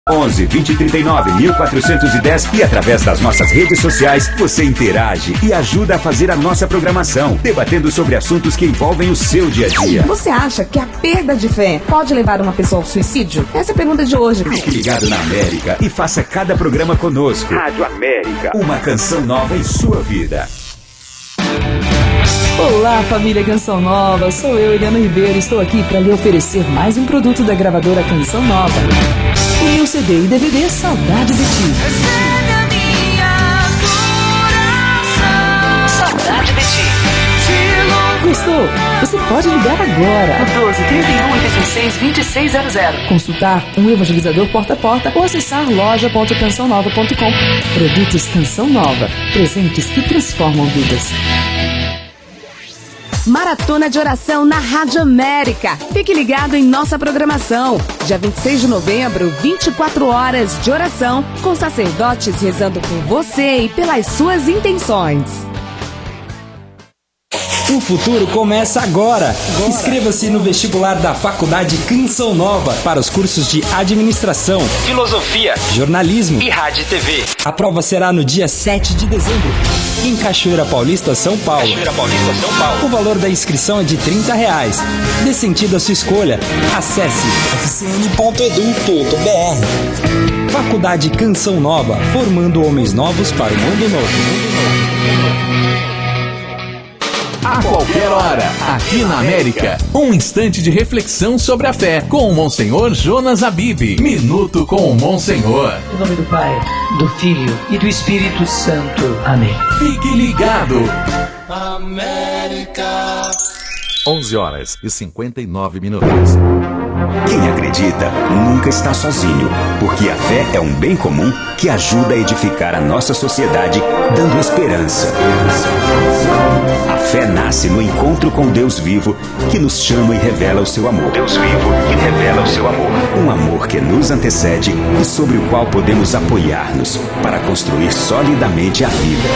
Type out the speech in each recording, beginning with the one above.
11 20 39 1410 e através das nossas redes sociais você interage e ajuda a fazer a nossa programação, debatendo sobre assuntos que envolvem o seu dia a dia. Você acha que a perda de fé pode levar uma pessoa ao suicídio? Essa é a pergunta de hoje. Fique ligado na América e faça cada programa conosco. Rádio América, uma canção nova em sua vida. Olá, família Canção Nova, sou eu, Eliana Ribeiro, estou aqui para lhe oferecer mais um produto da gravadora Canção Nova. O meu CD e DVD Saudade de Ti. Saudade de Ti. Gostou? Você pode ligar agora. 12 31 86 2600. Consultar um evangelizador porta a porta ou acessar loja.cançãonova.com. Produtos Canção Nova. Presentes que transformam vidas. Maratona de oração na Rádio América. Fique ligado em nossa programação. Dia 26 de novembro, 24 horas de oração, com sacerdotes rezando por você e pelas suas intenções. O futuro começa agora. Inscreva-se no vestibular da Faculdade Canção Nova para os cursos de Administração, Filosofia, Jornalismo e Rádio e TV. A prova será no dia 7 de dezembro, em Cachoeira Paulista, São Paulo. O valor da inscrição é de R$30. Dê sentido à sua escolha. Acesse fcn.edu.br. Faculdade Canção Nova, formando homens novos para o mundo novo. A qualquer hora, aqui na América, um instante de reflexão sobre a fé com o Monsenhor Jonas Habib. Minuto com o Monsenhor. Em nome do Pai, do Filho e do Espírito Santo. Amém. Fique ligado. América. 11h59. Quem acredita nunca está sozinho, porque a fé é um bem comum que ajuda a edificar a nossa sociedade, dando esperança. A fé nasce no encontro com Deus vivo, que nos chama e revela o seu amor. Deus vivo que revela o seu amor. Um amor que nos antecede e sobre o qual podemos apoiar-nos para construir solidamente a vida.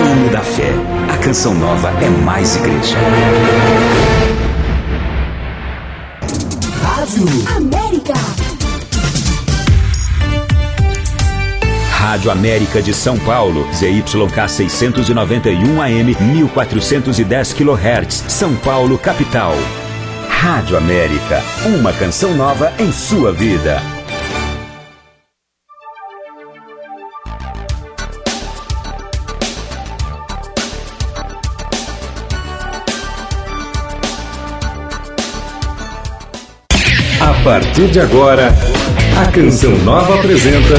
Ano da Fé. A Canção Nova é mais igreja. Rádio América. Rádio América de São Paulo, ZYK 691 AM, 1410 kHz, São Paulo, capital. Rádio América, uma canção nova em sua vida. A partir de agora, a Canção Nova apresenta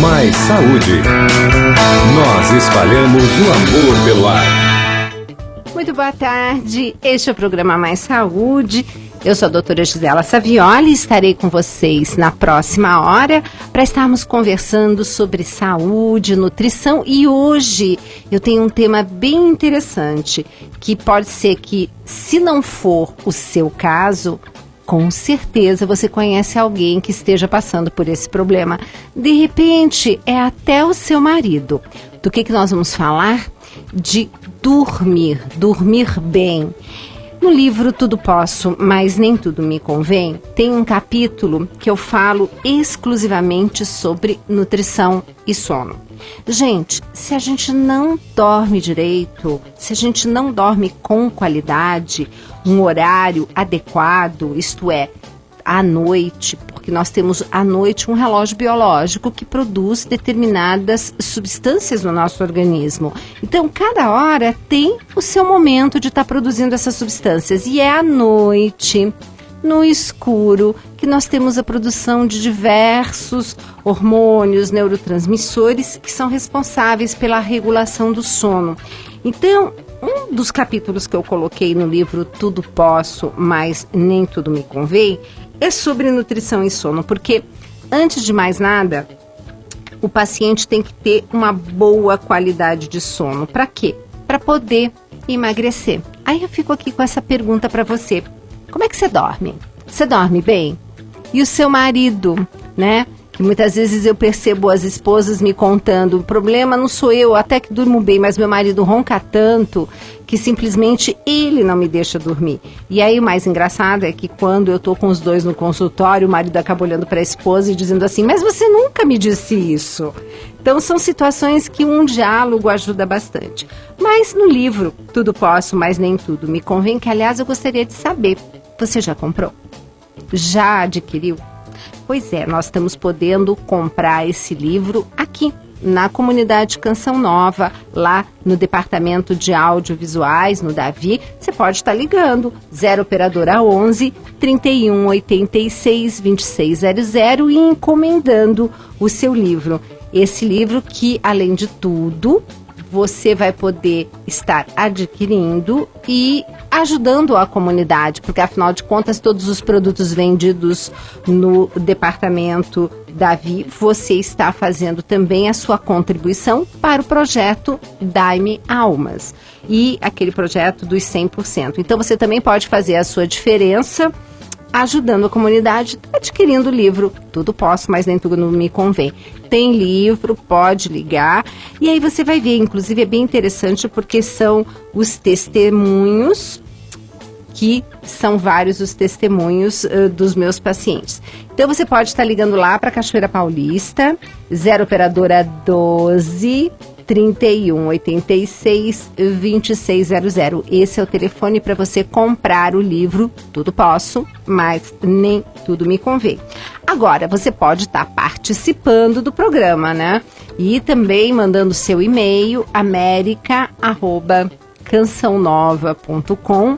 Mais Saúde. Nós espalhamos o amor pelo ar. Muito boa tarde, este é o programa Mais Saúde. Eu sou a doutora Gisela Savioli e estarei com vocês na próxima hora para estarmos conversando sobre saúde, nutrição, e hoje eu tenho um tema bem interessante que pode ser que, se não for o seu caso, com certeza você conhece alguém que esteja passando por esse problema. De repente, é até o seu marido. Do que nós vamos falar? De dormir bem. No livro Tudo Posso, mas nem tudo me convém, tem um capítulo que eu falo exclusivamente sobre nutrição e sono. Gente, se a gente não dorme direito, se a gente não dorme com qualidade, um horário adequado, isto é, à noite, porque nós temos à noite um relógio biológico que produz determinadas substâncias no nosso organismo. Então, cada hora tem o seu momento de estar produzindo essas substâncias. E é à noite, no escuro, que nós temos a produção de diversos hormônios, neurotransmissores, que são responsáveis pela regulação do sono. Então, um dos capítulos que eu coloquei no livro Tudo Posso, mas nem tudo me convém, é sobre nutrição e sono, porque, antes de mais nada, o paciente tem que ter uma boa qualidade de sono. Para quê? Para poder emagrecer. Aí eu fico aqui com essa pergunta para você. Como é que você dorme? Você dorme bem? E o seu marido, né? E muitas vezes eu percebo as esposas me contando, o problema não sou eu, até que durmo bem, mas meu marido ronca tanto que simplesmente ele não me deixa dormir. E aí o mais engraçado é que quando eu tô com os dois no consultório, o marido acaba olhando para a esposa e dizendo assim, mas você nunca me disse isso. Então são situações que um diálogo ajuda bastante. Mas no livro, Tudo Posso, Mas Nem Tudo Me Convém, que aliás eu gostaria de saber, você já comprou? Já adquiriu? Pois é, nós estamos podendo comprar esse livro aqui, na comunidade Canção Nova, lá no departamento de audiovisuais, no Davi. Você pode estar ligando, 0 operadora 11 31 86 2600 e encomendando o seu livro. Esse livro que, além de tudo, você vai poder estar adquirindo e ajudando a comunidade, porque afinal de contas todos os produtos vendidos no departamento Davi, você está fazendo também a sua contribuição para o projeto Dai-me Almas e aquele projeto dos 100%. Então você também pode fazer a sua diferença ajudando a comunidade, adquirindo o livro Tudo Posso, Mas Nem Tudo Me Convém. Tem livro, pode ligar, e aí você vai ver, inclusive é bem interessante porque são os testemunhos, que são vários os testemunhos dos meus pacientes. Então você pode estar ligando lá para Cachoeira Paulista, 0 operadora 12 31 86 2600. Esse é o telefone para você comprar o livro Tudo Posso, Mas Nem Tudo Me Convém. Agora, você pode estar participando do programa, né? E também mandando seu e-mail, america@cançãonova.com,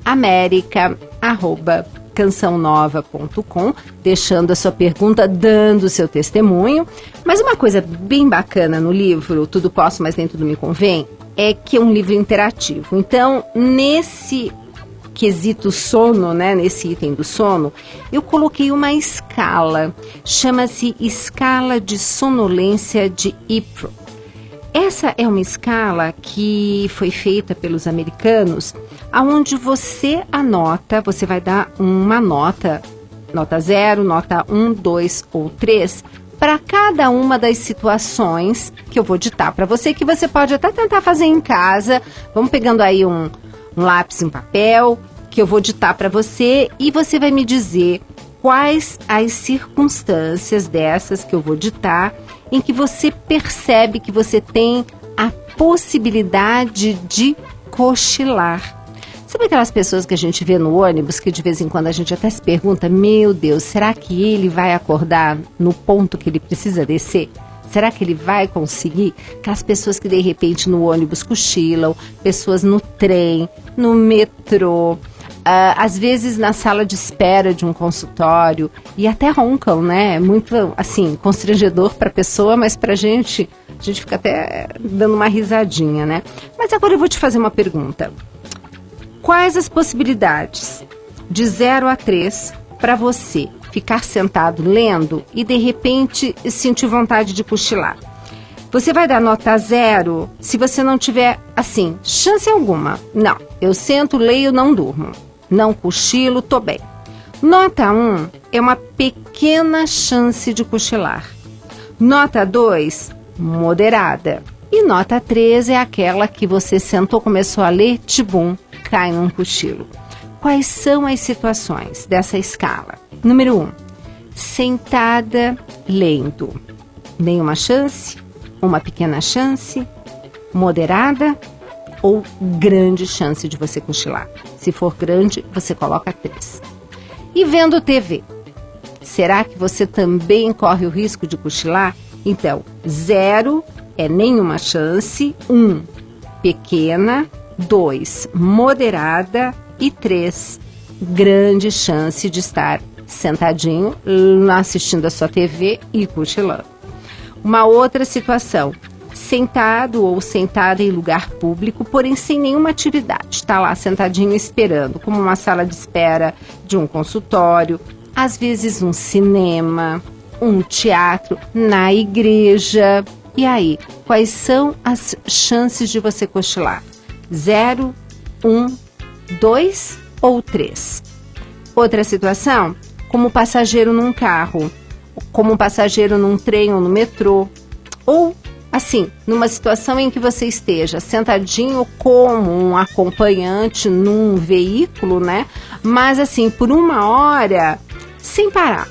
america@cançãonova.com, deixando a sua pergunta, dando o seu testemunho. Mas uma coisa bem bacana no livro Tudo Posso, Mas Nem Tudo Me Convém, é que é um livro interativo. Então, nesse quesito sono, né, nesse item do sono, eu coloquei uma escala, chama-se Escala de Sonolência de Ipro. Essa é uma escala que foi feita pelos americanos, aonde você anota, você vai dar uma nota 0, nota 1, 2 ou 3, para cada uma das situações que eu vou ditar para você, que você pode até tentar fazer em casa. Vamos pegando aí um lápis e um papel, que eu vou ditar para você, e você vai me dizer quais as circunstâncias dessas que eu vou ditar em que você percebe que você tem a possibilidade de cochilar. Sabe aquelas pessoas que a gente vê no ônibus, que de vez em quando a gente até se pergunta, meu Deus, será que ele vai acordar no ponto que ele precisa descer? Será que ele vai conseguir? Aquelas pessoas que de repente no ônibus cochilam, pessoas no trem, no metrô, às vezes na sala de espera de um consultório, e até roncam, né? É muito, assim, constrangedor para a pessoa, mas para a gente fica até dando uma risadinha, né? Mas agora eu vou te fazer uma pergunta. Quais as possibilidades de 0 a 3 para você ficar sentado lendo e de repente sentir vontade de cochilar? Você vai dar nota 0 se você não tiver, assim, chance alguma. Não, eu sento, leio, não durmo. Não cochilo, tô bem. Nota 1 é uma pequena chance de cochilar. Nota 2, moderada. E nota 3 é aquela que você sentou, começou a ler, tibum, cai num cochilo. Quais são as situações dessa escala? Número 1, sentada lendo. Nenhuma chance, uma pequena chance, moderada ou grande chance de você cochilar. Se for grande, você coloca 3. E vendo TV, será que você também corre o risco de cochilar? Então, 0 é nenhuma chance, 1, pequena, 2, moderada e 3, grande chance de estar sentadinho, assistindo a sua TV e cochilando. Uma outra situação, sentado ou sentada em lugar público, porém sem nenhuma atividade. Está lá sentadinho esperando, como uma sala de espera de um consultório, às vezes um cinema, um teatro, na igreja. E aí, quais são as chances de você cochilar? 0, 1, 2 ou 3? Outra situação, como passageiro num carro, como um passageiro num trem ou no metrô, ou assim, numa situação em que você esteja sentadinho como um acompanhante num veículo, né? Mas assim, por 1 hora, sem parar.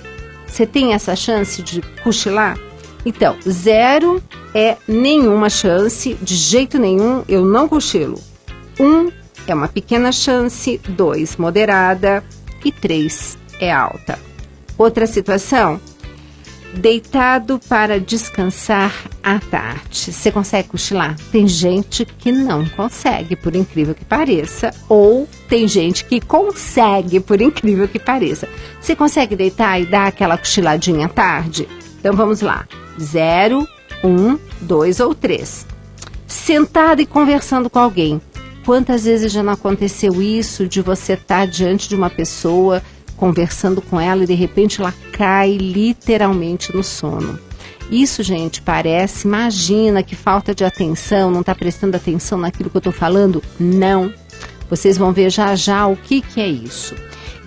Você tem essa chance de cochilar? Então, 0 é nenhuma chance, de jeito nenhum, eu não cochilo. 1 é uma pequena chance, 2 moderada e 3 é alta. Outra situação, deitado para descansar à tarde. Você consegue cochilar? Tem gente que não consegue, por incrível que pareça. Ou tem gente que consegue, por incrível que pareça. Você consegue deitar e dar aquela cochiladinha à tarde? Então vamos lá. 0, 1, 2 ou 3. Sentado e conversando com alguém. Quantas vezes já não aconteceu isso de você estar diante de uma pessoa, conversando com ela e de repente ela cai literalmente no sono? Isso, gente, parece, imagina que falta de atenção, não está prestando atenção naquilo que eu estou falando? Não. Vocês vão ver já já o que é isso.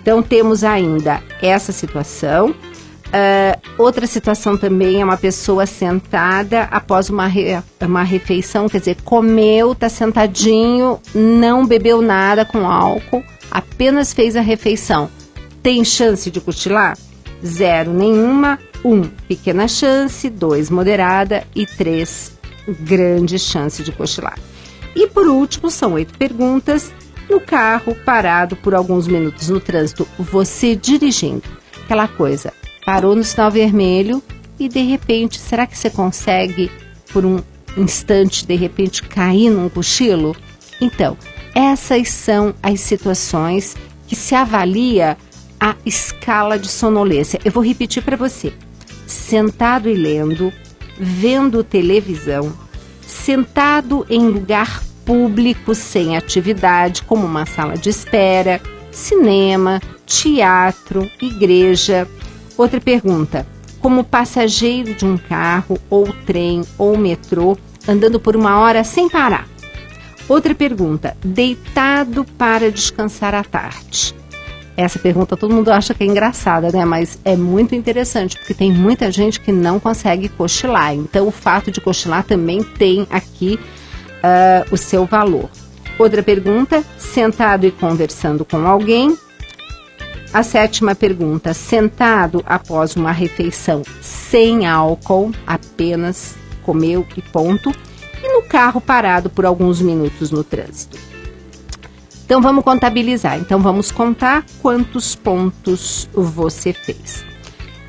Então temos ainda essa situação. Outra situação também é uma pessoa sentada após uma refeição, quer dizer, comeu, está sentadinho, não bebeu nada com álcool, apenas fez a refeição. Tem chance de cochilar? 0 nenhuma, 1 pequena chance, 2 moderada e 3 grande chance de cochilar. E por último, são 8 perguntas. No carro, parado por alguns minutos no trânsito, você dirigindo, aquela coisa, parou no sinal vermelho e de repente, será que você consegue por um instante, de repente, cair num cochilo? Então, essas são as situações que se avalia a escala de sonolência. Eu vou repetir para você. Sentado e lendo, vendo televisão, sentado em lugar público sem atividade, como uma sala de espera, cinema, teatro, igreja. Outra pergunta, como passageiro de um carro, ou trem, ou metrô, andando por 1 hora sem parar. Outra pergunta, deitado para descansar à tarde. Essa pergunta todo mundo acha que é engraçada, né? Mas é muito interessante, porque tem muita gente que não consegue cochilar. Então, o fato de cochilar também tem aqui o seu valor. Outra pergunta, sentado e conversando com alguém. A 7ª pergunta, sentado após uma refeição sem álcool, apenas comeu e ponto. E no carro parado por alguns minutos no trânsito. Então vamos contabilizar. Então vamos contar quantos pontos você fez.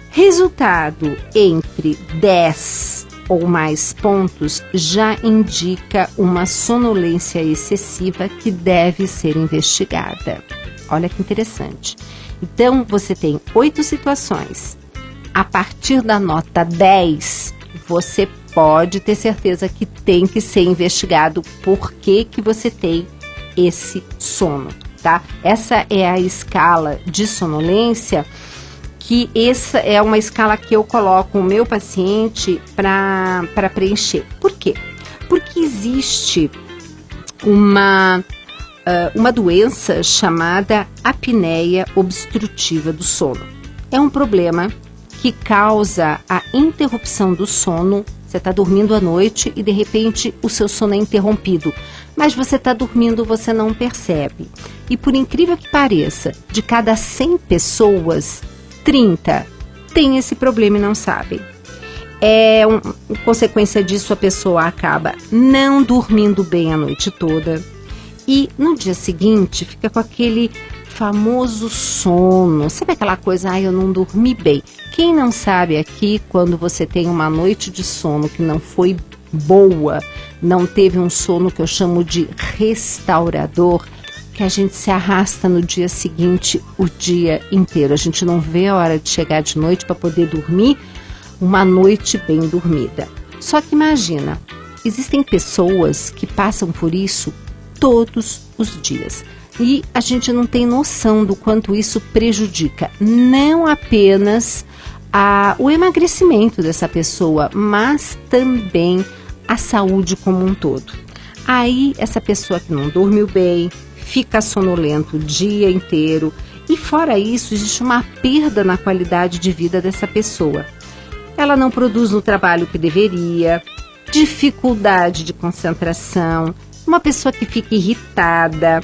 Resultado entre 10 ou mais pontos já indica uma sonolência excessiva que deve ser investigada. Olha que interessante. Então você tem 8 situações. A partir da nota 10, você pode ter certeza que tem que ser investigado por que você tem esse sono, tá? Essa é a escala de sonolência, que essa é uma escala que eu coloco o meu paciente para preencher. Por quê? Porque existe uma doença chamada apneia obstrutiva do sono. É um problema que causa a interrupção do sono. Você está dormindo à noite e de repente o seu sono é interrompido. Mas você está dormindo, você não percebe. E por incrível que pareça, de cada 100 pessoas, 30 têm esse problema e não sabem. Consequência disso, a pessoa acaba não dormindo bem a noite toda. E no dia seguinte fica com aquele famoso sono. Sabe aquela coisa, eu não dormi bem. Quem não sabe aqui, quando você tem uma noite de sono que não foi boa, não teve um sono que eu chamo de restaurador, que a gente se arrasta no dia seguinte o dia inteiro. A gente não vê a hora de chegar de noite para poder dormir uma noite bem dormida. Só que imagina, existem pessoas que passam por isso todos os dias. E a gente não tem noção do quanto isso prejudica não apenas o emagrecimento dessa pessoa, mas também a saúde como um todo. Aí essa pessoa que não dormiu bem, fica sonolento o dia inteiro e fora isso existe uma perda na qualidade de vida dessa pessoa. ela não produz no trabalho que deveria, dificuldade de concentração, uma pessoa que fica irritada,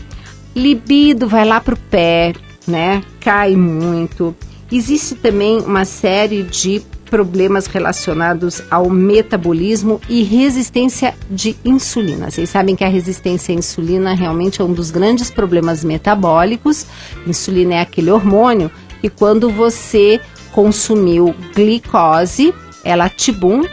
libido vai lá pro pé, né? Cai muito. Existe também uma série de problemas relacionados ao metabolismo e resistência de insulina. Vocês sabem que a resistência à insulina realmente é um dos grandes problemas metabólicos. Insulina é aquele hormônio que quando você consumiu glicose, ela,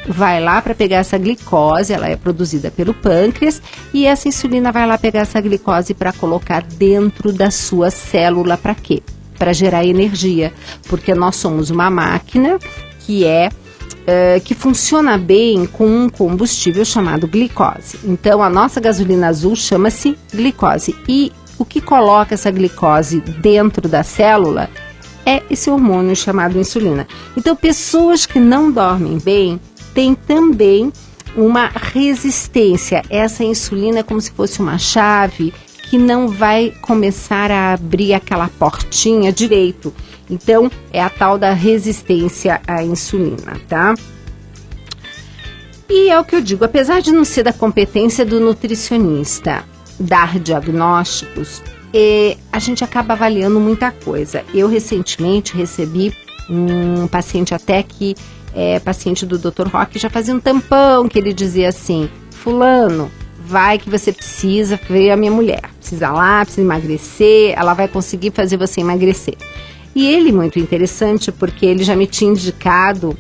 vai lá para pegar essa glicose, ela é produzida pelo pâncreas, e essa insulina vai lá pegar essa glicose para colocar dentro da sua célula. Para quê? Para gerar energia, porque nós somos uma máquina que funciona bem com um combustível chamado glicose. Então, a nossa gasolina azul chama-se glicose. E o que coloca essa glicose dentro da célula é esse hormônio chamado insulina. Então, pessoas que não dormem bem têm também uma resistência. Essa insulina é como se fosse uma chave que não vai começar a abrir aquela portinha direito. Então, é a tal da resistência à insulina, tá? E é o que eu digo, apesar de não ser da competência do nutricionista dar diagnósticos, a gente acaba avaliando muita coisa. Eu recentemente recebi um paciente até que é paciente do Dr. Roque, já fazia um tampão que ele dizia assim: fulano, vai que você precisa ver a minha mulher, precisa lá, precisa emagrecer, ela vai conseguir fazer você emagrecer. E ele, muito interessante, porque ele já me tinha indicado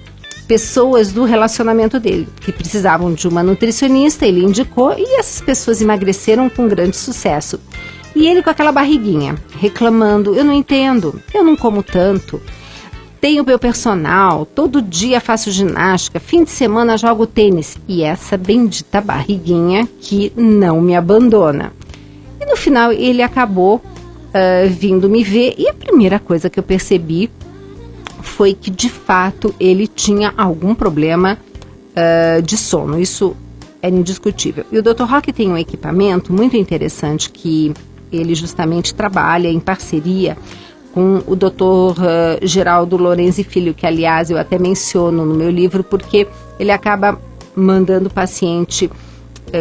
pessoas do relacionamento dele, que precisavam de uma nutricionista, ele indicou, e essas pessoas emagreceram com grande sucesso. E ele com aquela barriguinha, reclamando: eu não entendo, eu não como tanto, tenho meu personal, todo dia faço ginástica, fim de semana jogo tênis, e essa bendita barriguinha que não me abandona. E no final ele acabou vindo me ver, e a primeira coisa que eu percebi foi que de fato ele tinha algum problema de sono. Isso era indiscutível. E o Dr. Roque tem um equipamento muito interessante que ele justamente trabalha em parceria com o Dr. Geraldo Lorenzi Filho, que aliás eu até menciono no meu livro, porque ele acaba mandando o paciente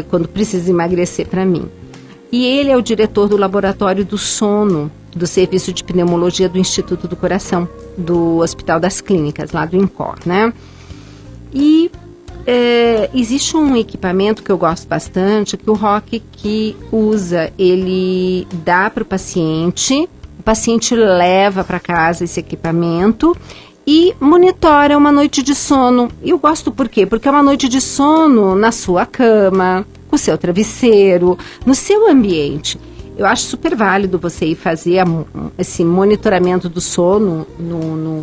quando precisa emagrecer para mim. E ele é o diretor do laboratório do sono do Serviço de Pneumologia do Instituto do Coração, do Hospital das Clínicas, lá do INCOR, né? E existe um equipamento que eu gosto bastante, que o Roque que usa, ele dá para o paciente leva para casa esse equipamento e monitora uma noite de sono. E eu gosto por quê? Porque é uma noite de sono na sua cama, com o seu travesseiro, no seu ambiente. Eu acho super válido você ir fazer esse monitoramento do sono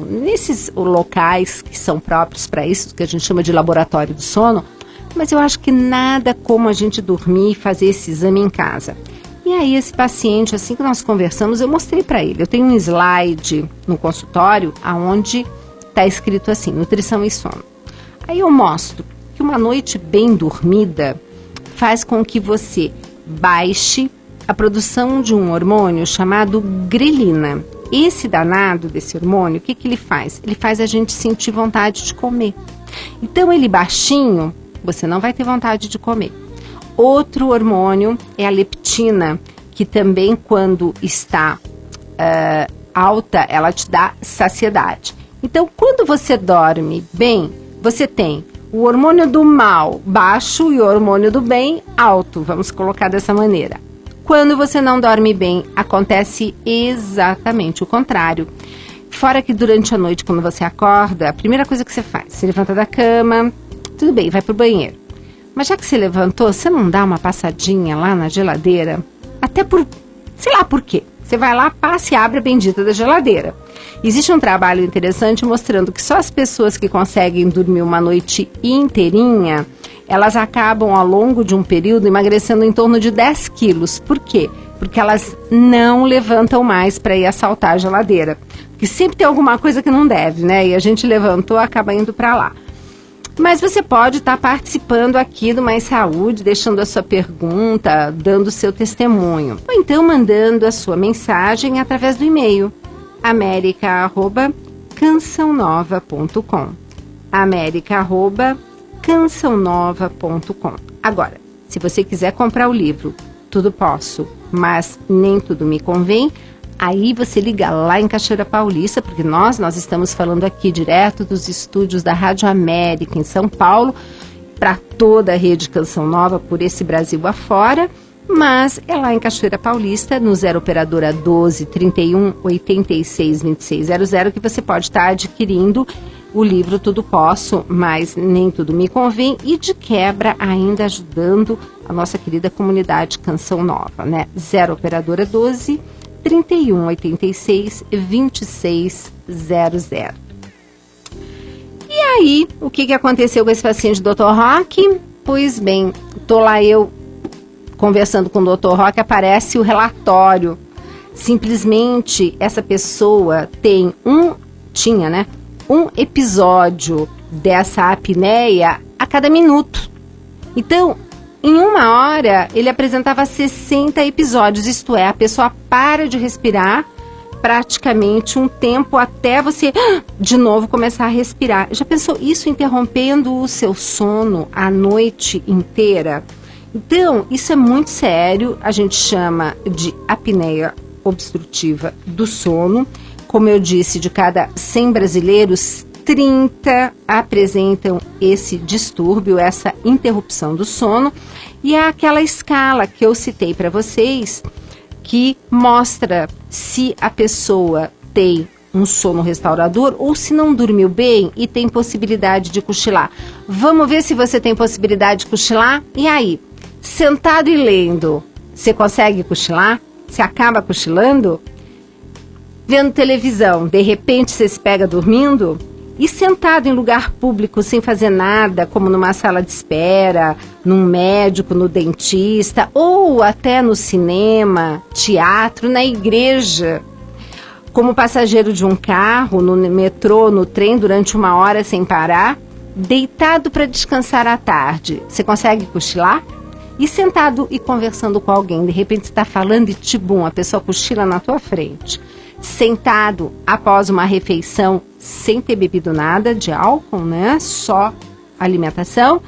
nesses locais que são próprios para isso, que a gente chama de laboratório do sono, mas eu acho que nada como a gente dormir e fazer esse exame em casa. E aí esse paciente, assim que nós conversamos, eu mostrei para ele. Eu tenho um slide no consultório onde está escrito assim: nutrição e sono. Aí eu mostro que uma noite bem dormida faz com que você baixe a produção de um hormônio chamado grelina. Esse danado desse hormônio, o que ele faz? Ele faz a gente sentir vontade de comer. Então ele baixinho, você não vai ter vontade de comer. Outro hormônio é a leptina, que também quando está alta, ela te dá saciedade. Então quando você dorme bem, você tem o hormônio do mal baixo e o hormônio do bem alto, vamos colocar dessa maneira. Quando você não dorme bem, acontece exatamente o contrário. Fora que durante a noite, quando você acorda, a primeira coisa que você faz, se levanta da cama, tudo bem, vai pro banheiro. Mas já que você levantou, você não dá uma passadinha lá na geladeira? Até por, sei lá por quê. Você vai lá, passa e abre a bendita da geladeira. Existe um trabalho interessante mostrando que só as pessoas que conseguem dormir uma noite inteirinha, elas acabam ao longo de um período emagrecendo em torno de 10 quilos. Por quê? Porque elas não levantam mais para ir assaltar a geladeira. Porque sempre tem alguma coisa que não deve, né? E a gente levantou, acaba indo para lá. Mas você pode estar participando aqui do Mais Saúde, deixando a sua pergunta, dando o seu testemunho. Ou então mandando a sua mensagem através do e-mail america@cançãonova.com. america@cançãonova.com. Agora, se você quiser comprar o livro Tudo Posso, mas nem tudo me convém, aí você liga lá em Cachoeira Paulista, porque nós estamos falando aqui direto dos estúdios da Rádio América em São Paulo, para toda a rede Canção Nova, por esse Brasil afora, mas é lá em Cachoeira Paulista, no 0 operadora 12 31 86 2600, que você pode estar adquirindo o livro Tudo Posso, mas nem tudo me convém, e de quebra ainda ajudando a nossa querida comunidade Canção Nova, né? 0 operadora 12 31 86 2600. E aí, o que aconteceu com esse paciente do Dr. Roque? Pois bem, tô lá eu conversando com o Dr. Roque, aparece o relatório. Simplesmente, essa pessoa tinha um episódio dessa apneia a cada minuto. Então, em 1 hora, ele apresentava 60 episódios, isto é, a pessoa para de respirar praticamente um tempo até você de novo começar a respirar. Já pensou isso interrompendo o seu sono a noite inteira? Então, isso é muito sério, a gente chama de apneia obstrutiva do sono. Como eu disse, de cada 100 brasileiros, 30 apresentam esse distúrbio, essa interrupção do sono. E é aquela escala que eu citei para vocês, que mostra se a pessoa tem um sono restaurador ou se não dormiu bem e tem possibilidade de cochilar. Vamos ver se você tem possibilidade de cochilar? E aí, sentado e lendo, você consegue cochilar? Você acaba cochilando? Vendo televisão, de repente você se pega dormindo? E sentado em lugar público sem fazer nada, como numa sala de espera, num médico, no dentista, ou até no cinema, teatro, na igreja, como passageiro de um carro, no metrô, no trem, durante 1 hora sem parar, deitado para descansar à tarde, você consegue cochilar? E sentado e conversando com alguém, de repente você está falando e tibum, a pessoa cochila na tua frente. Sentado após uma refeição sem ter bebido nada de álcool, né? Só alimentação.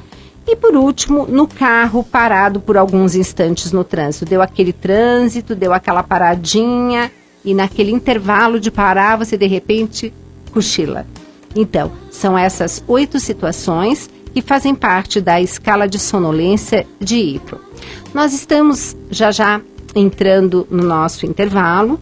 E por último, no carro parado por alguns instantes no trânsito. Deu aquele trânsito, deu aquela paradinha e naquele intervalo de parar você de repente cochila. Então, são essas 8 situações que fazem parte da escala de sonolência de Ipro. Nós estamos já entrando no nosso intervalo.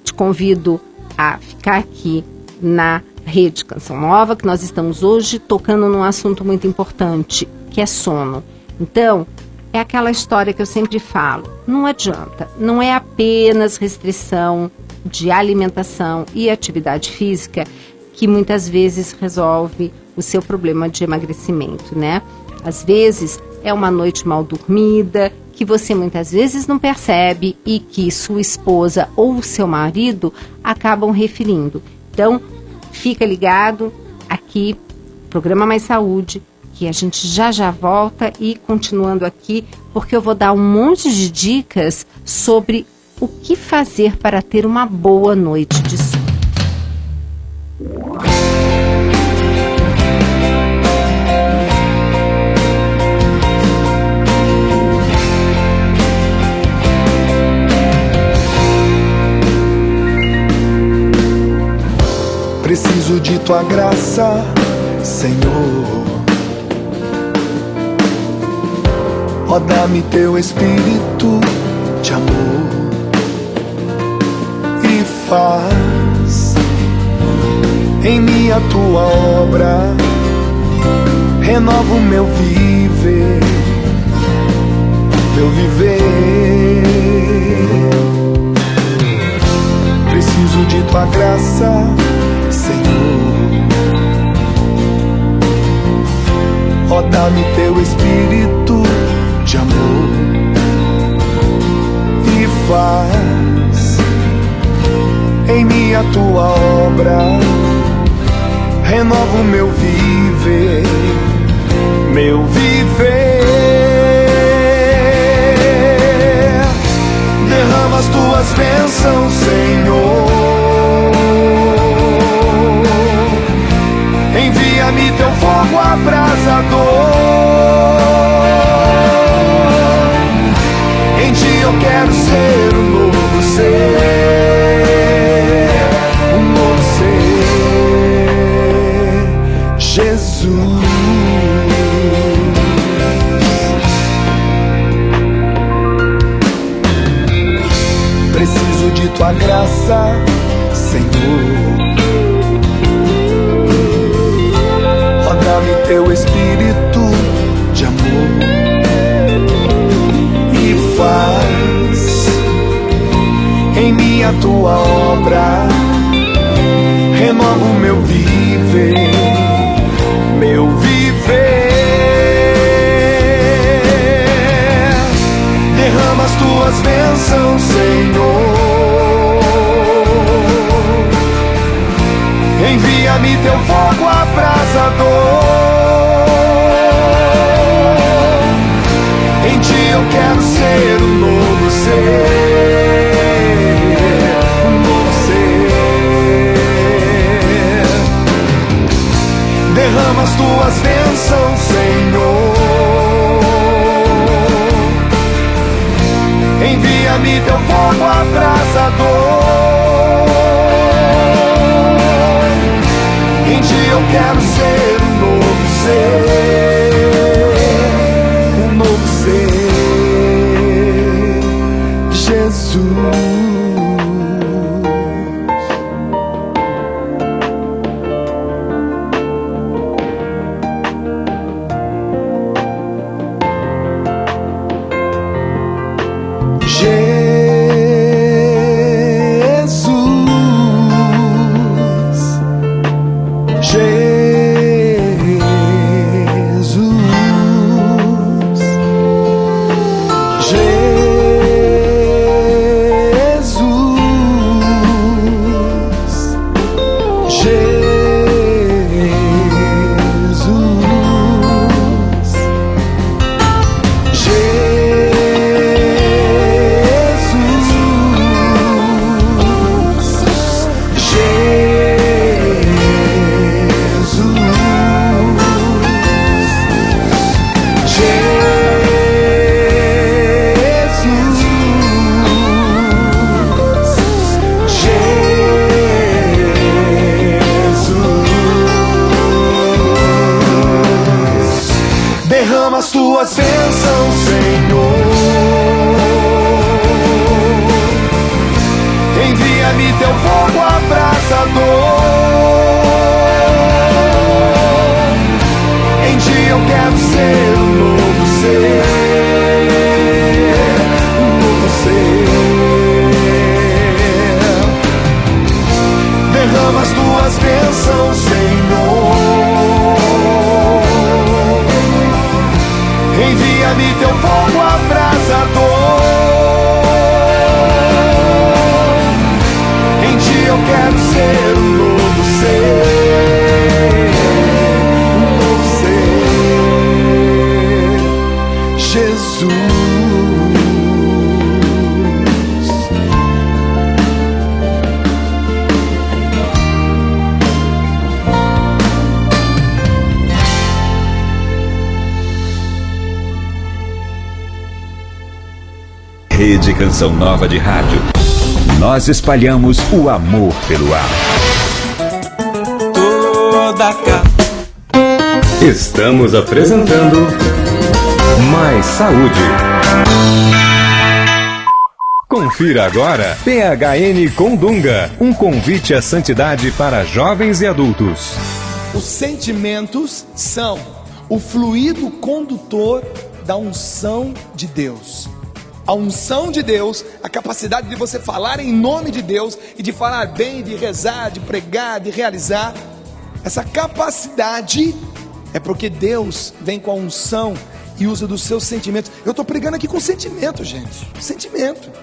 Te convido a ficar aqui na Rede Canção Nova, que nós estamos hoje tocando num assunto muito importante, que é sono. Então, é aquela história que eu sempre falo, não adianta, não é apenas restrição de alimentação e atividade física que muitas vezes resolve o seu problema de emagrecimento, né? Às vezes é uma noite mal dormida, que você muitas vezes não percebe e que sua esposa ou seu marido acabam referindo. Então, fica ligado aqui, Programa Mais Saúde, que a gente já volta e continuando aqui, porque eu vou dar um monte de dicas sobre o que fazer para ter uma boa noite de sono. Preciso de tua graça, Senhor. Ó, dá-me teu espírito de amor e faz em mim a tua obra. Renova o meu viver, meu viver. Preciso de tua graça, Senhor. Ó, dá-me teu espírito de amor e faz em mim a tua obra. Renova o meu viver, meu viver. Derrama as tuas bênçãos, Senhor. Envia-me teu fogo Em ti eu quero ser um novo ser, um novo ser, Jesus. Preciso de tua graça, Senhor. Roda-me teu espírito de amor e faz em mim a tua obra. Renova o meu viver, meu viver. Derrama as tuas bênçãos, Senhor. Envia-me teu fogo abrasador. Em ti eu quero ser um novo ser, um novo ser. Derrama as tuas bênçãos, Senhor. Envia-me teu fogo abrasador. Em ti eu quero ser um novo ser, um novo ser, Jesus. Rede Canção Nova de Rádio. Nós espalhamos o amor pelo ar. Estamos apresentando Mais Saúde. Confira agora PHN com Dunga, um convite à santidade para jovens e adultos. Os sentimentos são o fluido condutor da unção de Deus. A unção de Deus, a capacidade de você falar em nome de Deus e de falar bem, de rezar, de pregar, de realizar. Essa capacidade é porque Deus vem com a unção e usa dos seus sentimentos. Eu estou pregando aqui com sentimento, gente.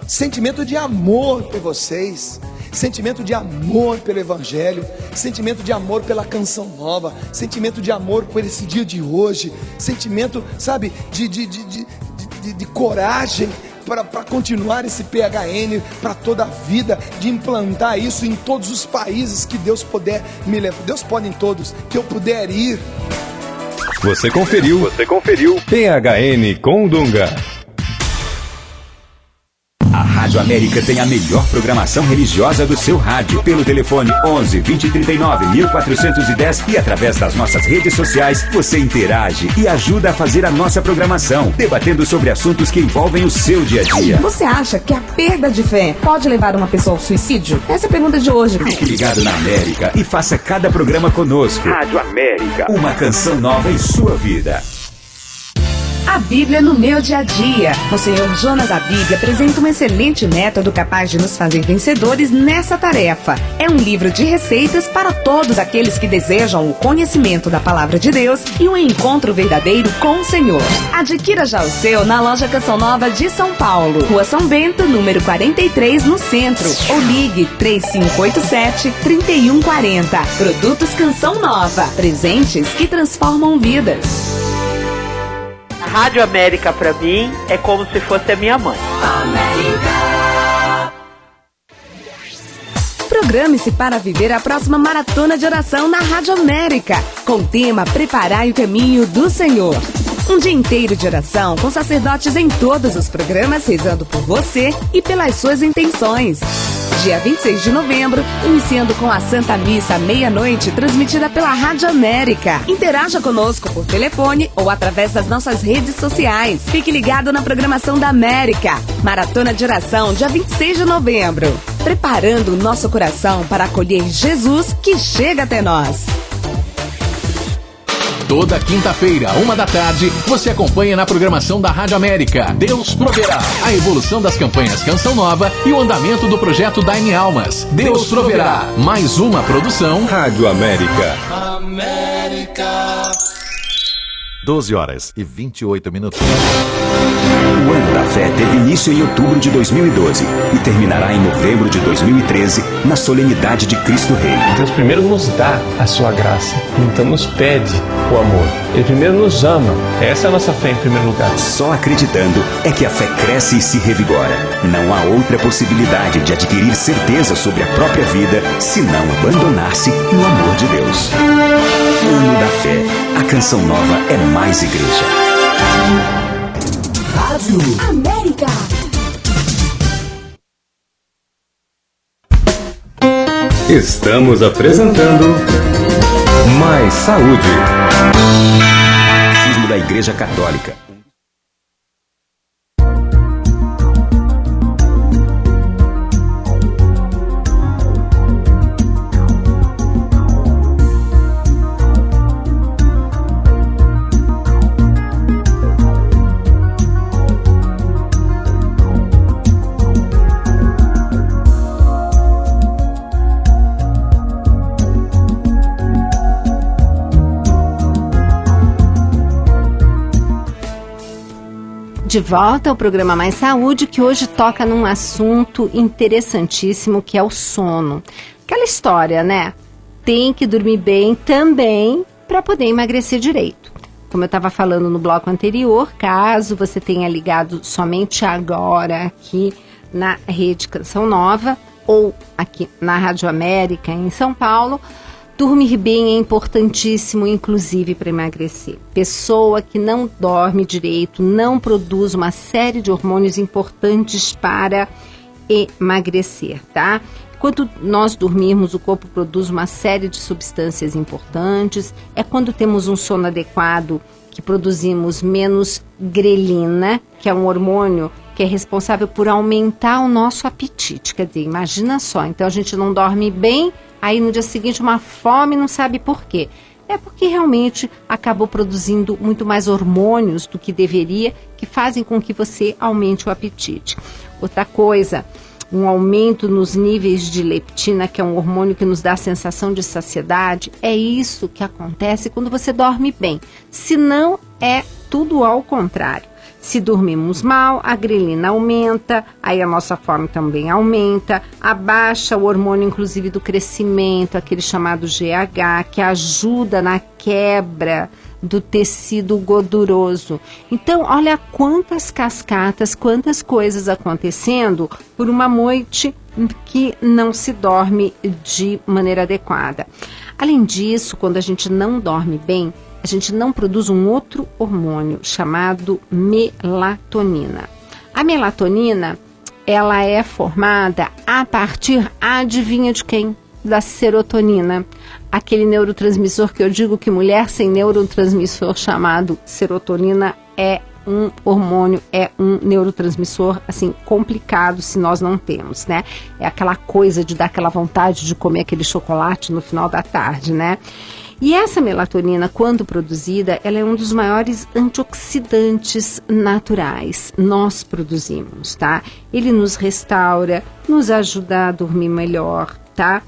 Sentimento de amor por vocês. Sentimento de amor pelo Evangelho. Sentimento de amor pela Canção Nova. Sentimento de amor por esse dia de hoje. Sentimento, sabe, de coragem para continuar esse PHN para toda a vida, de implantar isso em todos os países que Deus puder me levar. Deus pode em todos, que eu puder ir. Você conferiu. PHN com Dunga. A Rádio América tem a melhor programação religiosa do seu rádio. Pelo telefone 11 2039 1410 e através das nossas redes sociais, você interage e ajuda a fazer a nossa programação, debatendo sobre assuntos que envolvem o seu dia a dia. Você acha que a perda de fé pode levar uma pessoa ao suicídio? Essa é a pergunta de hoje. Fique ligado na América e faça cada programa conosco. Rádio América, uma canção nova em sua vida. A Bíblia no meu dia a dia. O Senhor Jonas Abib apresenta um excelente método capaz de nos fazer vencedores nessa tarefa. É um livro de receitas para todos aqueles que desejam o conhecimento da Palavra de Deus e um encontro verdadeiro com o Senhor. Adquira já o seu na loja Canção Nova de São Paulo, Rua São Bento, número 43, no centro. Ou ligue 3587-3140. Produtos Canção Nova. Presentes que transformam vidas. Rádio América pra mim é como se fosse a minha mãe. Programe-se para viver a próxima maratona de oração na Rádio América, com o tema Preparai o Caminho do Senhor. Um dia inteiro de oração com sacerdotes em todos os programas, rezando por você e pelas suas intenções. Dia 26 de novembro, iniciando com a Santa Missa à meia-noite, transmitida pela Rádio América. Interaja conosco por telefone ou através das nossas redes sociais. Fique ligado na programação da América. Maratona de oração, dia 26 de novembro. Preparando o nosso coração para acolher Jesus que chega até nós. Toda quinta-feira, 13h, você acompanha na programação da Rádio América Deus Proverá, a evolução das campanhas Canção Nova e o andamento do projeto Daime Almas. Deus Proverá, mais uma produção Rádio América. 12h28. O Ano da Fé teve início em outubro de 2012 e terminará em novembro de 2013, na solenidade de Cristo Rei. Deus primeiro nos dá a sua graça, então nos pede o amor. Ele primeiro nos ama. Essa é a nossa fé em primeiro lugar. Só acreditando é que a fé cresce e se revigora. Não há outra possibilidade de adquirir certeza sobre a própria vida senão abandonar-se no amor de Deus. Ano da Fé. A Canção Nova é mais igreja. Rádio América. Estamos apresentando Mais Saúde. Catecismo da Igreja Católica. De volta ao programa Mais Saúde, que hoje toca num assunto interessantíssimo, que é o sono. Aquela história, né? Tem que dormir bem também para poder emagrecer direito. Como eu estava falando no bloco anterior, caso você tenha ligado somente agora aqui na Rede Canção Nova ou aqui na Rádio América em São Paulo, dormir bem é importantíssimo, inclusive para emagrecer. Pessoa que não dorme direito não produz uma série de hormônios importantes para emagrecer, tá? Enquanto nós dormirmos, o corpo produz uma série de substâncias importantes. É quando temos um sono adequado que produzimos menos grelina, que é um hormônio que é responsável por aumentar o nosso apetite. Quer dizer, imagina só, então a gente não dorme bem, aí no dia seguinte uma fome, não sabe por quê. É porque realmente acabou produzindo muito mais hormônios do que deveria, que fazem com que você aumente o apetite. Outra coisa, um aumento nos níveis de leptina, que é um hormônio que nos dá a sensação de saciedade, é isso que acontece quando você dorme bem. Se não, é tudo ao contrário. Se dormimos mal, a grelina aumenta, aí a nossa fome também aumenta, abaixa o hormônio inclusive do crescimento, aquele chamado GH, que ajuda na quebra do tecido gorduroso. Então, olha quantas cascatas, quantas coisas acontecendo por uma noite que não se dorme de maneira adequada. Além disso, quando a gente não dorme bem, a gente não produz um outro hormônio chamado melatonina. A melatonina, ela é formada a partir, adivinha de quem? Da serotonina. Aquele neurotransmissor que eu digo que mulher sem neurotransmissor chamado serotonina é um hormônio, é um neurotransmissor, assim, complicado se nós não temos, né? É aquela coisa de dar aquela vontade de comer aquele chocolate no final da tarde, né? E essa melatonina, quando produzida, ela é um dos maiores antioxidantes naturais. Nós produzimos, tá? Ele nos restaura, nos ajuda a dormir melhor, tá?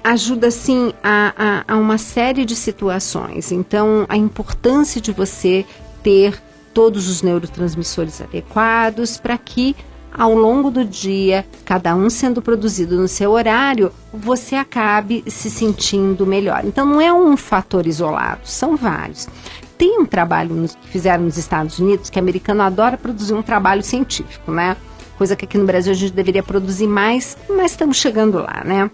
Ajuda, sim, a uma série de situações. Então, a importância de você ter todos os neurotransmissores adequados para que, ao longo do dia, cada um sendo produzido no seu horário, você acabe se sentindo melhor. Então, não é um fator isolado, são vários. Tem um trabalho que fizeram nos Estados Unidos, que o americano adora produzir um trabalho científico, né? Coisa que aqui no Brasil a gente deveria produzir mais, mas estamos chegando lá, né?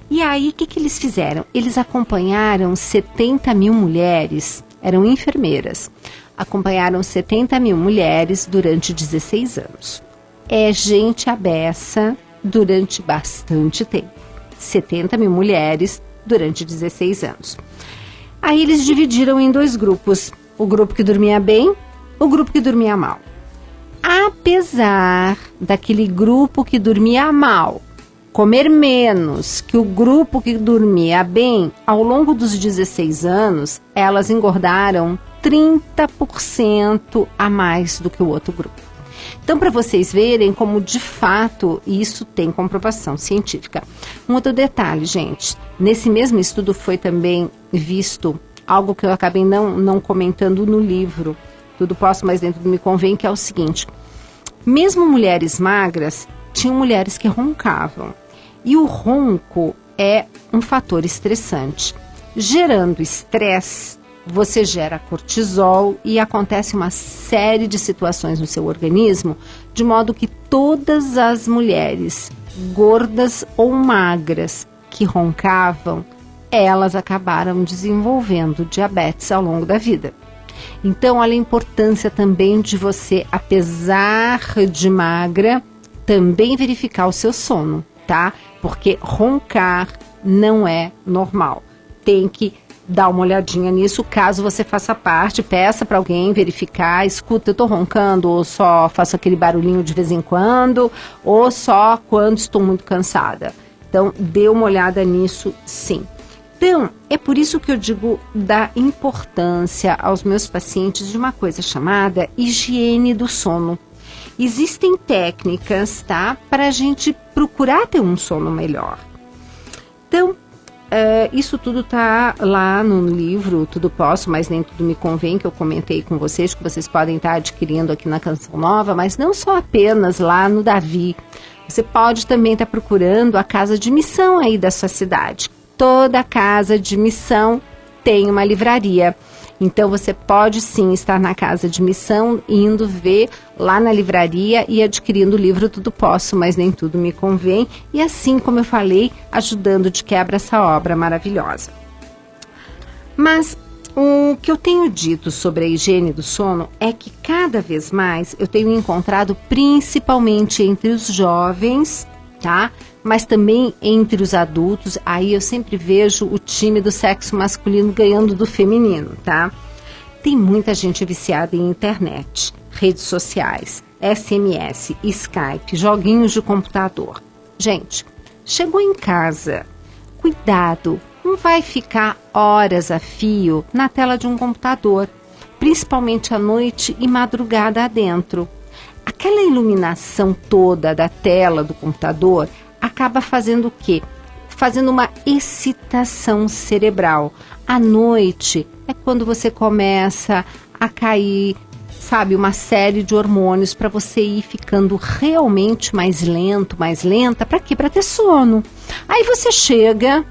E aí, o que eles fizeram? Eles acompanharam 70 mil mulheres, eram enfermeiras, acompanharam 70 mil mulheres durante 16 anos. É gente à beça durante bastante tempo. 70 mil mulheres durante 16 anos. Aí eles dividiram em 2 grupos. O grupo que dormia bem, o grupo que dormia mal. Apesar daquele grupo que dormia mal comer menos que o grupo que dormia bem, ao longo dos 16 anos, elas engordaram 30% a mais do que o outro grupo. Então, para vocês verem como, de fato, isso tem comprovação científica. Um outro detalhe, gente, nesse mesmo estudo foi também visto algo que eu acabei não comentando no livro, Tudo Posso, mas Dentro do Me Convém, que é o seguinte: mesmo mulheres magras, tinham mulheres que roncavam. E o ronco é um fator estressante. Gerando estresse, você gera cortisol e acontece uma série de situações no seu organismo, de modo que todas as mulheres, gordas ou magras, que roncavam, elas acabaram desenvolvendo diabetes ao longo da vida. Então, olha a importância também de você, apesar de magra, também verificar o seu sono, tá? Porque roncar não é normal. Tem que dar uma olhadinha nisso, caso você faça parte, peça para alguém verificar, escuta, eu tô roncando, ou só faço aquele barulhinho de vez em quando, ou só quando estou muito cansada. Então, dê uma olhada nisso, sim. Então, é por isso que eu digo da importância aos meus pacientes de uma coisa chamada higiene do sono. Existem técnicas, tá, para a gente procurar ter um sono melhor. Então, isso tudo tá lá no livro Tudo Posso, mas Nem Tudo Me Convém, que eu comentei com vocês, que vocês podem estar adquirindo aqui na Canção Nova, mas não só apenas lá no Davi. Você pode também estar procurando a casa de missão aí da sua cidade. Toda casa de missão tem uma livraria. Então, você pode sim estar na casa de missão, indo ver lá na livraria e adquirindo o livro Tudo Posso, mas Nem Tudo Me Convém. E assim, como eu falei, ajudando de quebra essa obra maravilhosa. Mas o que eu tenho dito sobre a higiene do sono é que cada vez mais eu tenho encontrado, principalmente entre os jovens, tá? Mas também entre os adultos, aí eu sempre vejo o time do sexo masculino ganhando do feminino, tá? Tem muita gente viciada em internet, redes sociais, SMS, Skype, joguinhos de computador. Gente, chegou em casa, cuidado, não vai ficar horas a fio na tela de um computador, principalmente à noite e madrugada adentro. Aquela iluminação toda da tela do computador acaba fazendo o quê? Fazendo uma excitação cerebral. À noite é quando você começa a cair, sabe, uma série de hormônios para você ir ficando realmente mais lento, mais lenta. Para quê? Para ter sono. Aí você chega,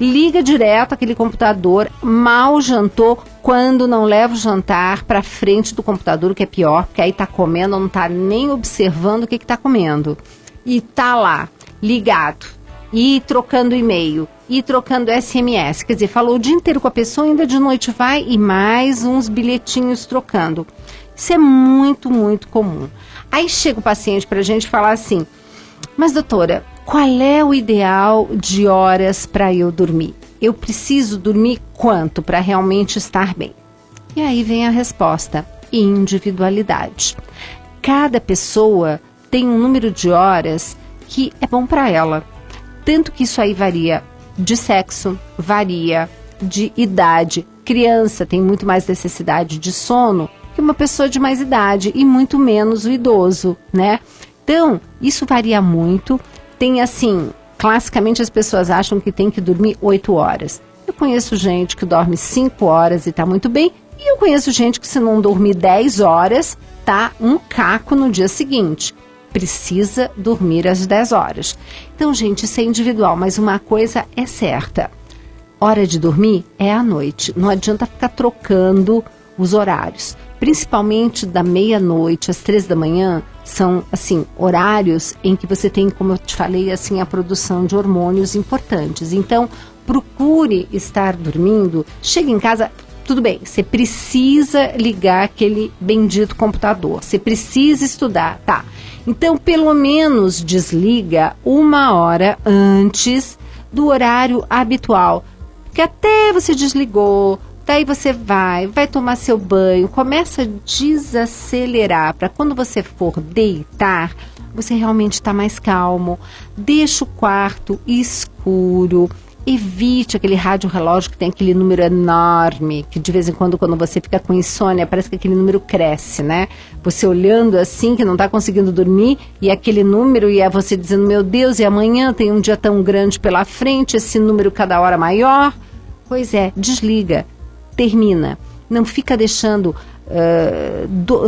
liga direto aquele computador, mal jantou, quando não leva o jantar para frente do computador, o que é pior, porque aí tá comendo, não tá nem observando o que tá comendo. E tá lá, ligado, ir trocando e-mail, ir trocando SMS. Quer dizer, falou o dia inteiro com a pessoa, ainda de noite vai e mais uns bilhetinhos trocando. Isso é muito, muito comum. Aí chega o paciente pra gente falar assim, mas doutora, qual é o ideal de horas para eu dormir? Eu preciso dormir quanto para realmente estar bem? E aí vem a resposta, individualidade. Cada pessoa tem um número de horas que é bom para ela. Tanto que isso aí varia de sexo, varia de idade. Criança tem muito mais necessidade de sono que uma pessoa de mais idade e muito menos o idoso, né? Então, isso varia muito. Tem assim, classicamente as pessoas acham que tem que dormir 8 horas. Eu conheço gente que dorme 5 horas e está muito bem. E eu conheço gente que se não dormir 10 horas, tá um caco no dia seguinte. Precisa dormir às 10 horas. Então, gente, isso é individual, mas uma coisa é certa. Hora de dormir é à noite. Não adianta ficar trocando os horários. Principalmente da meia-noite às 3 da manhã, são, assim, horários em que você tem, como eu te falei, assim, a produção de hormônios importantes. Então, procure estar dormindo. Chega em casa, tudo bem, você precisa ligar aquele bendito computador. Você precisa estudar, tá? Então, pelo menos desliga 1 hora antes do horário habitual. Porque até você desligou, daí você vai tomar seu banho, começa a desacelerar para quando você for deitar, você realmente está mais calmo. Deixa o quarto escuro. Evite aquele rádio relógio que tem aquele número enorme, que de vez em quando você fica com insônia, parece que aquele número cresce, né? Você olhando assim, que não está conseguindo dormir, e aquele número, e é você dizendo, meu Deus, e amanhã tem um dia tão grande pela frente, esse número cada hora maior. Pois é, desliga, termina. Não fica deixando...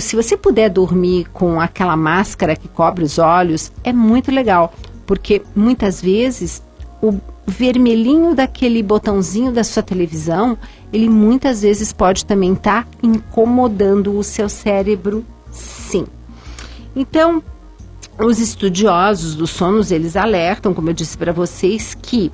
se você puder dormir com aquela máscara que cobre os olhos, é muito legal, porque muitas vezes o vermelhinho daquele botãozinho da sua televisão, ele muitas vezes pode também estar incomodando o seu cérebro, sim. Então, os estudiosos dos sonos, eles alertam, como eu disse para vocês, que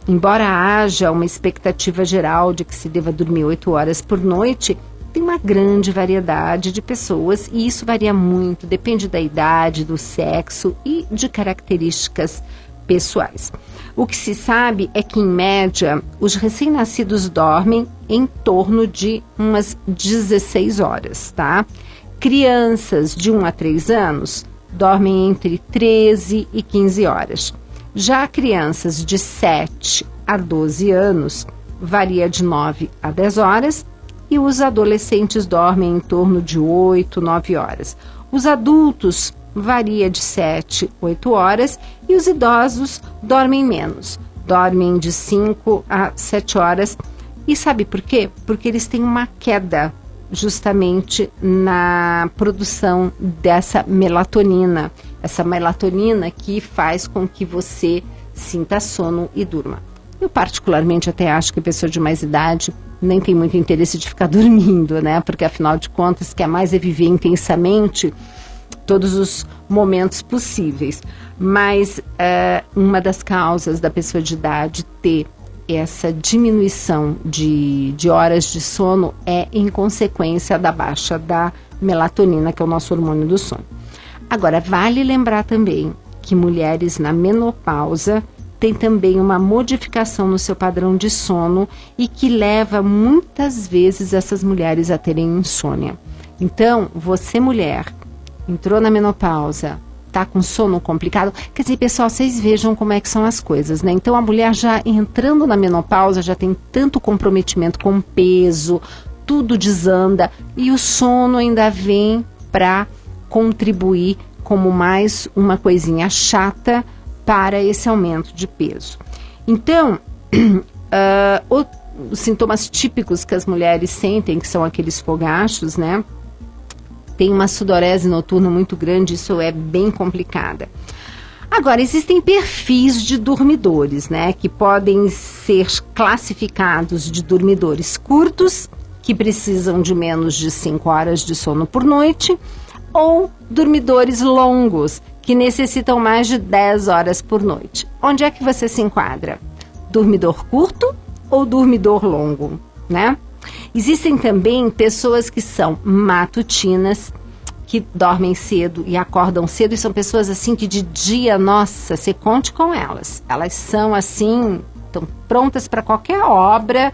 embora haja uma expectativa geral de que se deva dormir 8 horas por noite, tem uma grande variedade de pessoas e isso varia muito, depende da idade, do sexo e de características pessoais. O que se sabe é que, em média, os recém-nascidos dormem em torno de umas 16 horas, tá? Crianças de 1 a 3 anos dormem entre 13 e 15 horas. Já crianças de 7 a 12 anos varia de 9 a 10 horas e os adolescentes dormem em torno de 8, 9 horas. Os adultos varia de 7, 8 horas e os idosos dormem menos, dormem de 5 a 7 horas. E sabe por quê? Porque eles têm uma queda justamente na produção dessa melatonina, essa melatonina que faz com que você sinta sono e durma. Eu particularmente até acho que a pessoa de mais idade nem tem muito interesse de ficar dormindo, né? Porque afinal de contas quer mais é viver intensamente todos os momentos possíveis. Mas uma das causas da pessoa de idade ter essa diminuição de horas de sono é em consequência da baixa da melatonina, que é o nosso hormônio do sono. Agora, vale lembrar também que mulheres na menopausa têm também uma modificação no seu padrão de sono e que leva muitas vezes essas mulheres a terem insônia. Então, você mulher, entrou na menopausa, tá com sono complicado, quer dizer, pessoal, vocês vejam como é que são as coisas, né? Então a mulher já entrando na menopausa já tem tanto comprometimento com peso, tudo desanda e o sono ainda vem para contribuir como mais uma coisinha chata para esse aumento de peso. Então, os sintomas típicos que as mulheres sentem, que são aqueles fogachos, né? Tem uma sudorese noturna muito grande, isso é bem complicada. Agora, existem perfis de dormidores, né? Que podem ser classificados de dormidores curtos, que precisam de menos de 5 horas de sono por noite, ou dormidores longos, que necessitam mais de 10 horas por noite. Onde é que você se enquadra? Dormidor curto ou dormidor longo, né? Existem também pessoas que são matutinas, que dormem cedo e acordam cedo, e são pessoas assim que de dia, nossa, você conte com elas. Elas são assim, estão prontas para qualquer obra,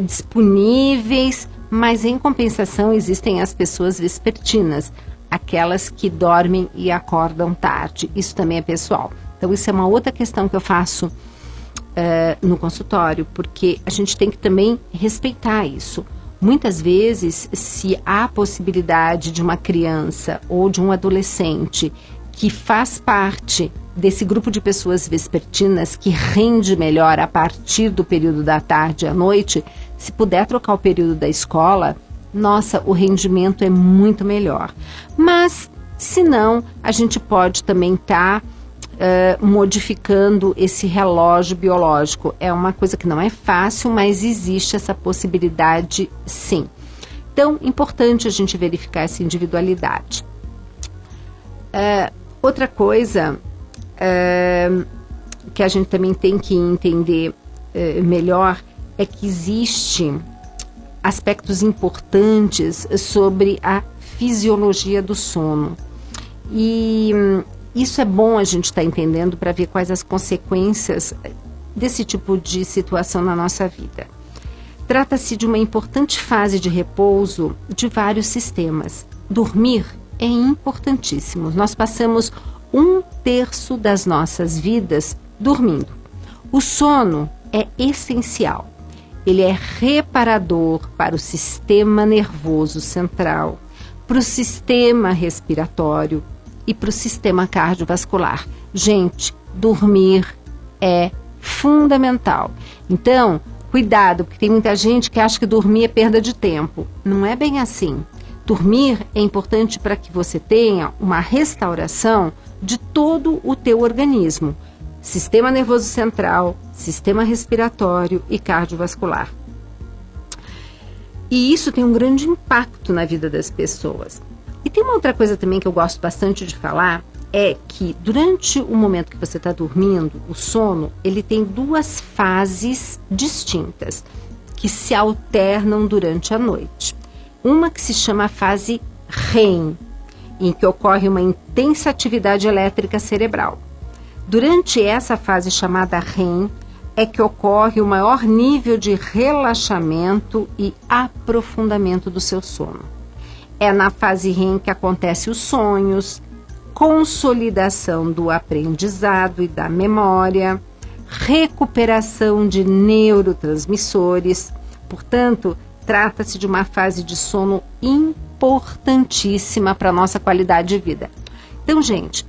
disponíveis, mas em compensação existem as pessoas vespertinas, aquelas que dormem e acordam tarde. Isso também é pessoal. Então isso é uma outra questão que eu faço no consultório, porque a gente tem que também respeitar isso. Muitas vezes, se há possibilidade de uma criança ou de um adolescente que faz parte desse grupo de pessoas vespertinas que rende melhor a partir do período da tarde à noite, se puder trocar o período da escola, nossa, o rendimento é muito melhor. Mas, se não, a gente pode também estar modificando esse relógio biológico. É uma coisa que não é fácil, mas existe essa possibilidade sim. Então, importante a gente verificar essa individualidade. Outra coisa que a gente também tem que entender melhor é que existem aspectos importantes sobre a fisiologia do sono. E isso é bom a gente estar entendendo para ver quais as consequências desse tipo de situação na nossa vida. Trata-se de uma importante fase de repouso de vários sistemas. Dormir é importantíssimo. Nós passamos 1/3 das nossas vidas dormindo. O sono é essencial. Ele é reparador para o sistema nervoso central, para o sistema respiratório e para o sistema cardiovascular. Gente, dormir é fundamental. Então, cuidado, porque tem muita gente que acha que dormir é perda de tempo. Não é bem assim. Dormir é importante para que você tenha uma restauração de todo o teu organismo. Sistema nervoso central, sistema respiratório e cardiovascular. E isso tem um grande impacto na vida das pessoas. E tem uma outra coisa também que eu gosto bastante de falar, é que durante o momento que você está dormindo, o sono, ele tem 2 fases distintas, que se alternam durante a noite. Uma que se chama fase REM, em que ocorre uma intensa atividade elétrica cerebral. Durante essa fase chamada REM, é que ocorre o maior nível de relaxamento e aprofundamento do seu sono. É na fase REM que acontecem os sonhos, consolidação do aprendizado e da memória, recuperação de neurotransmissores. Portanto, trata-se de uma fase de sono importantíssima para a nossa qualidade de vida. Então, gente,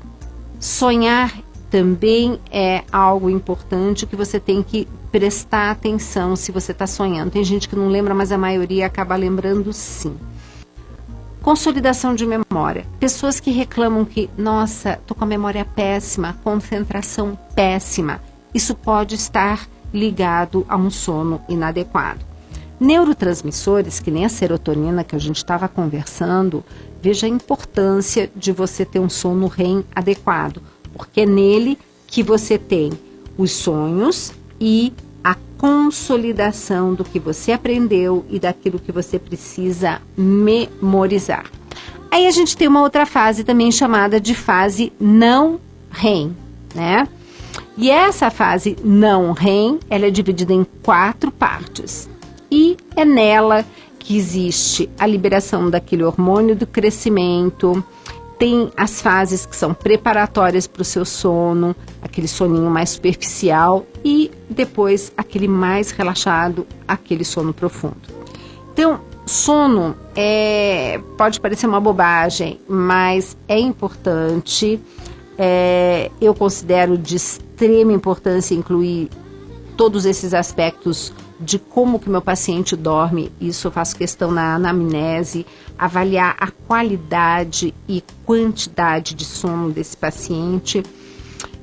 sonhar também é algo importante que você tem que prestar atenção se você está sonhando. Tem gente que não lembra, mas a maioria acaba lembrando sim. Consolidação de memória. Pessoas que reclamam que, nossa, tô com a memória péssima, concentração péssima. Isso pode estar ligado a um sono inadequado. Neurotransmissores, que nem a serotonina que a gente estava conversando, veja a importância de você ter um sono REM adequado, porque é nele que você tem os sonhos e a consolidação do que você aprendeu e daquilo que você precisa memorizar. Aí a gente tem uma outra fase também chamada de fase não REM, né? E essa fase não REM, ela é dividida em 4 partes. E é nela que existe a liberação daquele hormônio do crescimento, tem as fases que são preparatórias para o seu sono, aquele soninho mais superficial e depois aquele mais relaxado, aquele sono profundo. Então, sono pode parecer uma bobagem, mas é importante. Eu considero de extrema importância incluir todos esses aspectos de como que meu paciente dorme. Isso eu faço questão na anamnese, avaliar a qualidade e quantidade de sono desse paciente.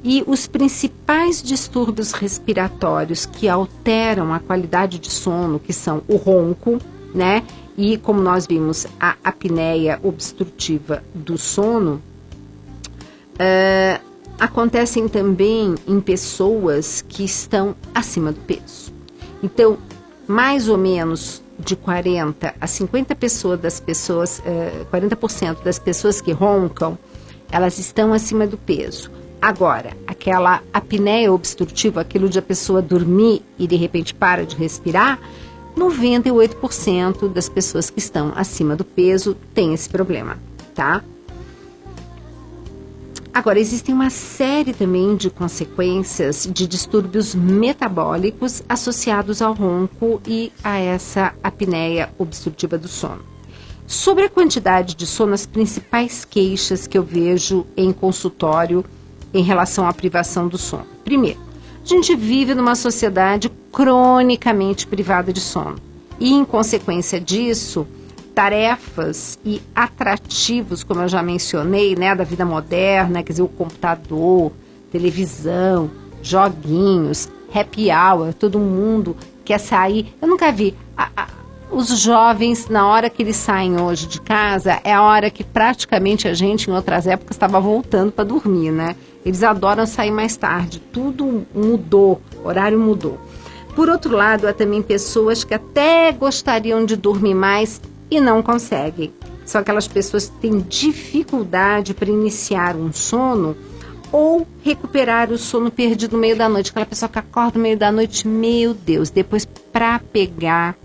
E os principais distúrbios respiratórios que alteram a qualidade de sono, que são o ronco, né? E como nós vimos, a apneia obstrutiva do sono, Acontecem também em pessoas que estão acima do peso. Então, mais ou menos de 40 a 50% das pessoas, 40% das pessoas que roncam, elas estão acima do peso. Agora, aquela apneia obstrutiva, aquilo de a pessoa dormir e de repente para de respirar, 98% das pessoas que estão acima do peso têm esse problema, tá? Agora, existem uma série também de consequências de distúrbios metabólicos associados ao ronco e a essa apneia obstrutiva do sono. Sobre a quantidade de sono, as principais queixas que eu vejo em consultório em relação à privação do sono. Primeiro, a gente vive numa sociedade cronicamente privada de sono. E, em consequência disso, tarefas e atrativos, como eu já mencionei, né, da vida moderna, quer dizer, o computador, televisão, joguinhos, happy hour, todo mundo quer sair. Eu nunca vi. Os jovens, na hora que eles saem hoje de casa, é a hora que praticamente a gente, em outras épocas, estava voltando para dormir, né? Eles adoram sair mais tarde. Tudo mudou, o horário mudou. Por outro lado, há também pessoas que até gostariam de dormir mais e não conseguem. São aquelas pessoas que têm dificuldade para iniciar um sono ou recuperar o sono perdido no meio da noite. Aquela pessoa que acorda no meio da noite, meu Deus, depois para pegar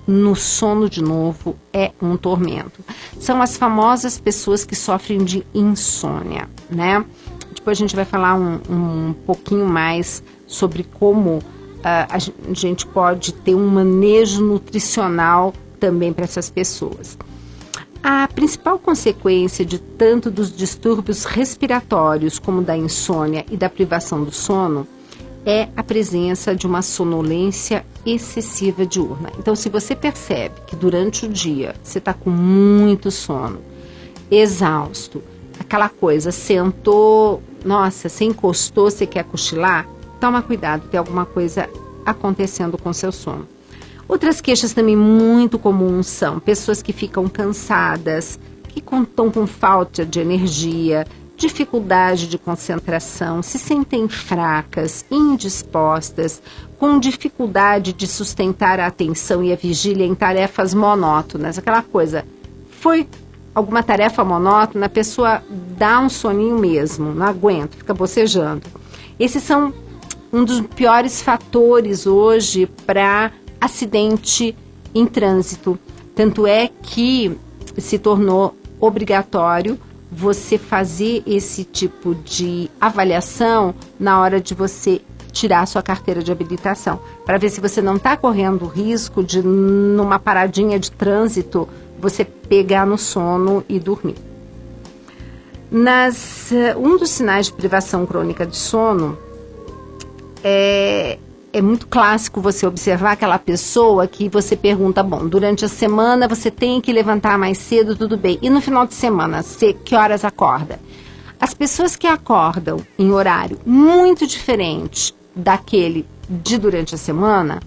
no sono de novo é um tormento. São as famosas pessoas que sofrem de insônia, né? Depois a gente vai falar um pouquinho mais sobre como a gente pode ter um manejo nutricional também para essas pessoas. A principal consequência de tanto dos distúrbios respiratórios como da insônia e da privação do sono é a presença de uma sonolência excessiva diurna. Então, se você percebe que durante o dia você está com muito sono, exausto, aquela coisa, sentou, nossa, você encostou, você quer cochilar, toma cuidado, tem alguma coisa acontecendo com seu sono. Outras queixas também muito comuns são pessoas que ficam cansadas, que estão com falta de energia, dificuldade de concentração, se sentem fracas, indispostas, com dificuldade de sustentar a atenção e a vigília em tarefas monótonas. Aquela coisa, foi alguma tarefa monótona, a pessoa dá um soninho mesmo, não aguenta, fica bocejando. Esses são um dos piores fatores hoje para acidente em trânsito. Tanto é que se tornou obrigatório você fazer esse tipo de avaliação na hora de você tirar a sua carteira de habilitação, para ver se você não está correndo o risco de, numa paradinha de trânsito, você pegar no sono e dormir. Um dos sinais de privação crônica de sono é muito clássico você observar aquela pessoa que você pergunta, bom, durante a semana você tem que levantar mais cedo, tudo bem. E no final de semana, que horas acorda? As pessoas que acordam em horário muito diferente daquele de durante a semana,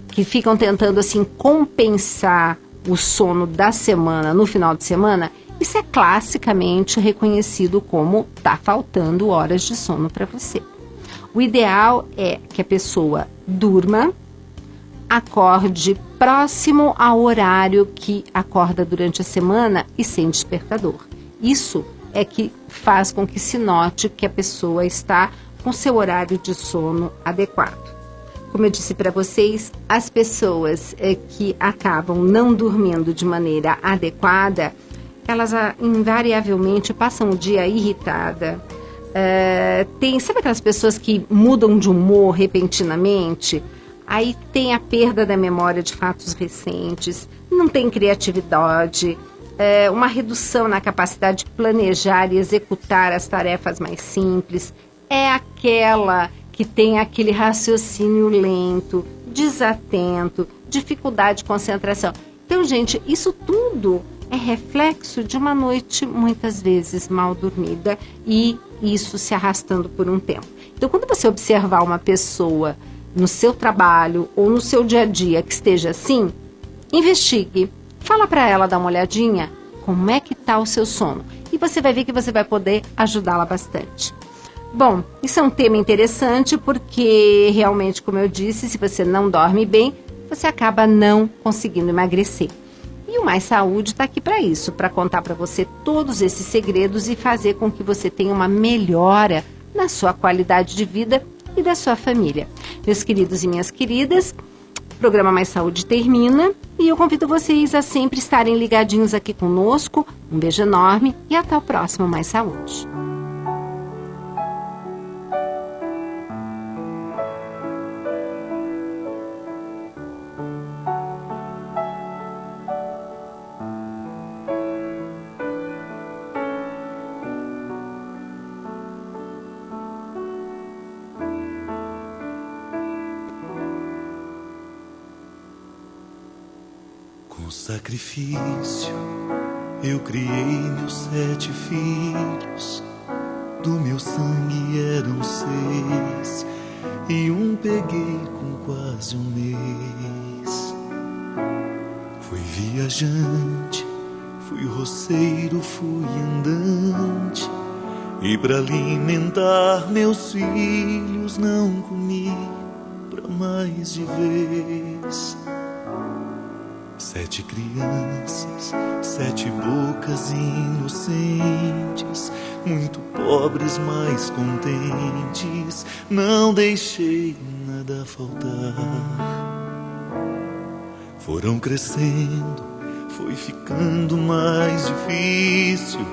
que ficam tentando assim compensar o sono da semana no final de semana, isso é classicamente reconhecido como tá faltando horas de sono para você. O ideal é que a pessoa durma, acorde próximo ao horário que acorda durante a semana e sem despertador. Isso é que faz com que se note que a pessoa está com seu horário de sono adequado. Como eu disse para vocês, as pessoas que acabam não dormindo de maneira adequada, elas invariavelmente passam o dia irritada. Sabe aquelas pessoas que mudam de humor repentinamente? Aí tem a perda da memória de fatos recentes, não tem criatividade, uma redução na capacidade de planejar e executar as tarefas mais simples. É aquela que tem aquele raciocínio lento, desatento, dificuldade de concentração. Então, gente, isso tudo é reflexo de uma noite muitas vezes mal dormida e isso se arrastando por um tempo. Então, quando você observar uma pessoa no seu trabalho ou no seu dia a dia que esteja assim, investigue. Fala para ela dar uma olhadinha como é que está o seu sono. E você vai ver que você vai poder ajudá-la bastante. Bom, isso é um tema interessante porque realmente, como eu disse, se você não dorme bem, você acaba não conseguindo emagrecer. E o Mais Saúde está aqui para isso, para contar para você todos esses segredos e fazer com que você tenha uma melhora na sua qualidade de vida e da sua família. Meus queridos e minhas queridas, o programa Mais Saúde termina e eu convido vocês a sempre estarem ligadinhos aqui conosco. Um beijo enorme e até o próximo Mais Saúde. Com sacrifício eu criei meus 7 filhos, do meu sangue eram 6, e um peguei com quase um mês. Fui viajante, fui roceiro, fui andante, e pra alimentar meus filhos não comi pra mais de vez. 7 crianças, 7 bocas inocentes, muito pobres, mas contentes, não deixei nada faltar. Foram crescendo, foi ficando mais difícil,